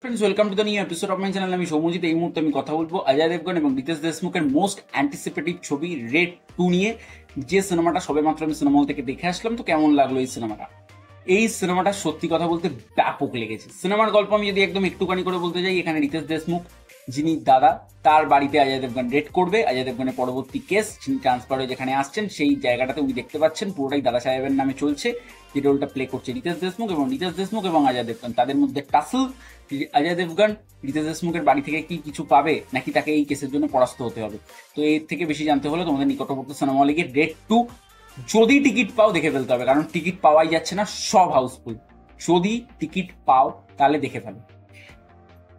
Friends welcome to the new episode of my channel. আমি সৌম্যজিৎ। এই মুহূর্তে আমি কথা বলবো অজয় দেবগন এবং রিতেশ দেশমুখের মোস্ট অ্যান্টিসিপেটেড ছবি রেড 2 নিয়ে। যে সিনেমাটা সবেমাত্র আমি সিনেমা হল থেকে দেখে আসলাম, তো কেমন লাগলো এই সিনেমাটা? এই সিনেমাটা সত্যি কথা বলতে ব্যাপক লেগেছে। সিনেমার গল্প আমি যদি একদম একটুখানি করে বলতে যাই, এখানে রিতেশ দেশমুখ যিনি দাদা, তার বাড়িতে অজয় দেবগন রেড করবে। অজয় দেবগনের পরবর্তী কেস, যিনি ট্রান্সফার হয়ে যেখানে আসছেন সেই জায়গাটাতে উনি দেখতে পাচ্ছেন পুরোটাই দাদা সাহেবের নামে চলছে। যে রোলটা প্লে করছে রিতেশ দেশমুখ, এবং রিতেশ দেশমুখ এবং অজয় দেবগন তাদের মধ্যে টাসল। অজয় দেবগন রিতেশ দেশমুখের বাড়ি থেকে কি কিছু পাবে, নাকি তাকে এই কেসের জন্য পরাস্ত হতে হবে? তো এর থেকে বেশি জানতে হলে তোমাদের নিকটবর্তী সিনেমা হলে গিয়ে রেড 2 যদি টিকিট পাও দেখে ফেলতে হবে, কারণ টিকিট পাওয়াই যাচ্ছে না, সব হাউসফুল। যদি টিকিট পাও তাহলে দেখে ফেলো।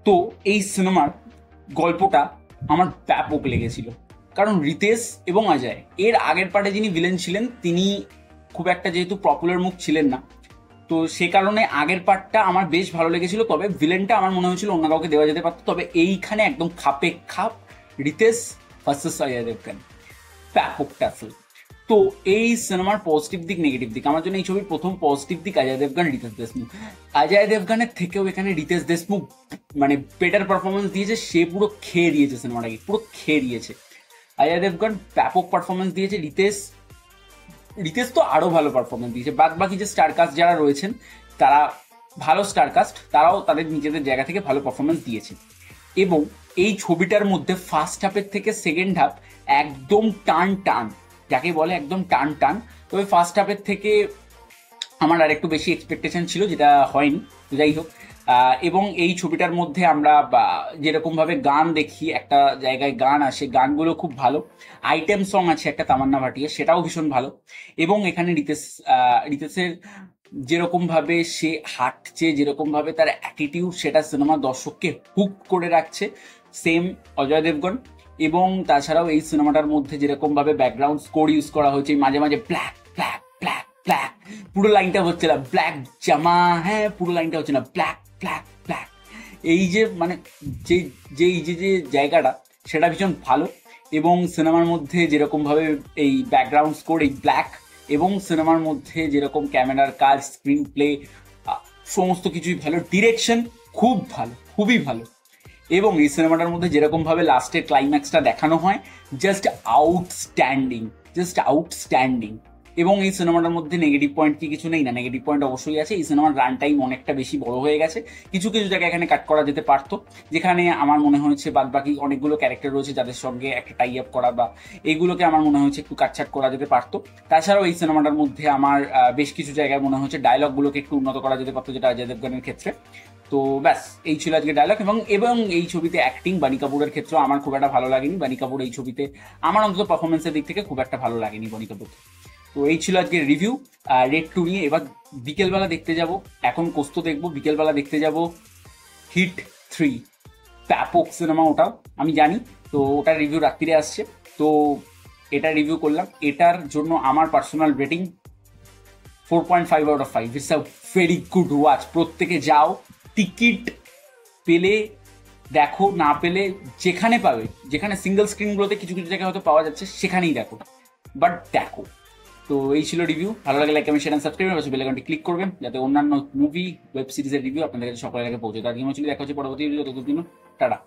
তো এই সিনেমার গল্পটা আমার ব্যাপক লেগেছিল, কারণ রিতেশ এবং অজয় এর আগের পার্টে যিনি ভিলেন ছিলেন তিনি খুব একটা যেহেতু পপুলার মুখ ছিলেন না, তো সে কারণে আগের পার্টটা আমার বেশ ভালো লেগেছিল। তবে ভিলেনটা আমার মনে হয়েছিল অন্য কাউকে দেওয়া যেতে পারতো। তবে এইখানে একদম খাপে খাপ রিতেশ ভার্সেস অজয় দেবগন, ব্যাপক টাসল। তো এই সিনেমার পজিটিভ দিক নেগেটিভ দিক, আমার জন্য এই ছবির প্রথম পজিটিভ দিক অজয় দেবগন রিতেশ দেশমুখ। অজয় দেবগনের থেকেও এখানে রিতেশ দেশমুখ মানে বেটার পারফরমেন্স দিয়েছে। সে পুরো খেয়ে দিয়েছে সিনেমাটাকে, পুরো খেয়ে দিয়েছে। অজয় দেবগন ব্যাপক পারফরমেন্স দিয়েছে। রিতেশ রিতেশ তো আরো ভালো পারফরমেন্স দিয়েছে। বাদ বাকি যে স্টারকাস্ট যারা রয়েছেন তারা ভালো স্টারকাস্ট, তারাও তাদের নিজেদের জায়গা থেকে ভালো পারফরমেন্স দিয়েছে। এবং এই ছবিটার মধ্যে ফার্স্ট হাফের থেকে সেকেন্ড হাফ একদম টান টান, যাকে বলে একদম টান টান। তবে ফার্স্ট হাফের থেকে আমার আর একটু বেশি এক্সপেকটেশন ছিল, যেটা হয়নি। যাই হোক, এবং এই ছবিটার মধ্যে আমরা যেরকমভাবে গান দেখি, একটা জায়গায় গান আসে, গানগুলো খুব ভালো। আইটেম সং আছে একটা তামান্না ভাটিয়া, সেটাও ভীষণ ভালো। এবং এখানে রিতেশের যেরকমভাবে সে হাঁটছে, যেরকমভাবে তার অ্যাটিটিউড, সেটা সিনেমা দর্শককে হুক করে রাখছে। সেম অজয় দেবগন। এবং তাছাড়াও এই সিনেমাটার মধ্যে যেরকমভাবে ব্যাকগ্রাউন্ড স্কোর ইউজ করা হয়েছে, মাঝে মাঝে ব্ল্যাক ব্ল্যাক ব্ল্যাক ব্ল্যাক, পুরো লাইনটা হচ্ছে না ব্ল্যাক জামা, হ্যাঁ পুরো লাইনটা হচ্ছে না ব্ল্যাক ব্ল্যাক ব্ল্যাক। এই যে মানে যে যে এই যে যে জায়গাটা, সেটা ভীষণ ভালো। এবং সিনেমার মধ্যে যেরকমভাবে এই ব্যাকগ্রাউন্ড স্কোর, এই ব্ল্যাক, এবং সিনেমার মধ্যে যেরকম ক্যামেরার কাজ, স্ক্রিন প্লে, সমস্ত কিছুই ভালো। ডিরেকশন খুব ভালো, খুবই ভালো। এবং এই সিনেমাটার মধ্যে যেরকমভাবে লাস্টের ক্লাইম্যাক্সটা দেখানো হয়, জাস্ট আউটস্ট্যান্ডিং, জাস্ট আউটস্ট্যান্ডিং। এবং এই সিনেমাটার মধ্যে নেগেটিভ পয়েন্ট কি কিছু নেই না, নেগেটিভ পয়েন্ট অবশ্যই আছে। এই সিনেমার রান টাইম অনেকটা বেশি বড় হয়ে গেছে। কিছু কিছু জায়গায় এখানে কাট করা যেতে পারতো, যেখানে আমার মনে হয়েছে বাদ বাকি অনেকগুলো ক্যারেক্টার রয়েছে যাদের সঙ্গে একটা টাই আপ করা বা এইগুলোকে আমার মনে হয়েছে একটু কাটছাট করা যেতে পারতো। তাছাড়াও এই সিনেমাটার মধ্যে আমার বেশ কিছু জায়গায় মনে হচ্ছে ডায়লগগুলোকে একটু উন্নত করা যেতে পারতো, যেটা অজয় দেবগনের ক্ষেত্রে। তো ব্যাস, এই ছিল আজকে ডায়লগ। এবং এবং এই ছবিতে অ্যাক্টিং বাণী কাপুরের ক্ষেত্রেও আমার খুব একটা ভালো লাগেনি। বাণী কাপুর এই ছবিতে আমার অন্তত পারফরমেন্সের দিক থেকে খুব একটা ভালো লাগেনি বাণী কাপুর। তো এই ছিল আজকের রিভিউ রেড 2 নিয়ে। এবার বিকেলবেলা দেখতে যাব, এখন কোস্ত দেখবো, বিকেলবেলা দেখতে যাব হিট 3। ব্যাপক সিনেমা ওটাও, আমি জানি। তো ওটার রিভিউ রাত্রিরে আসছে, তো এটা রিভিউ করলাম। এটার জন্য আমার personal rating 4.5 out of 5। It's a very good watch. প্রত্যেকে যাও, টিকিট পেলে দেখো, না পেলে যেখানে পাবে, যেখানে সিঙ্গেল স্ক্রিনগুলোতে কিছু কিছু জায়গায় হয়তো পাওয়া যাচ্ছে, সেখানেই দেখো, বাট দেখো। তো এই ছিল রিভিউ। ভালো লাগে লাইক, কমেন্ট, শেয়ার, সাবস্ক্রাইব, এবং বেল আইকনটি ক্লিক করবেন যাতে অন্যান্য মুভি ওয়েব সিরিজের রিভিউ আপনাদের কাছে সকলের আগে পৌঁছে। তার জন্য দেখা হচ্ছে পরবর্তী ভিডিও। ততদিন টাটা।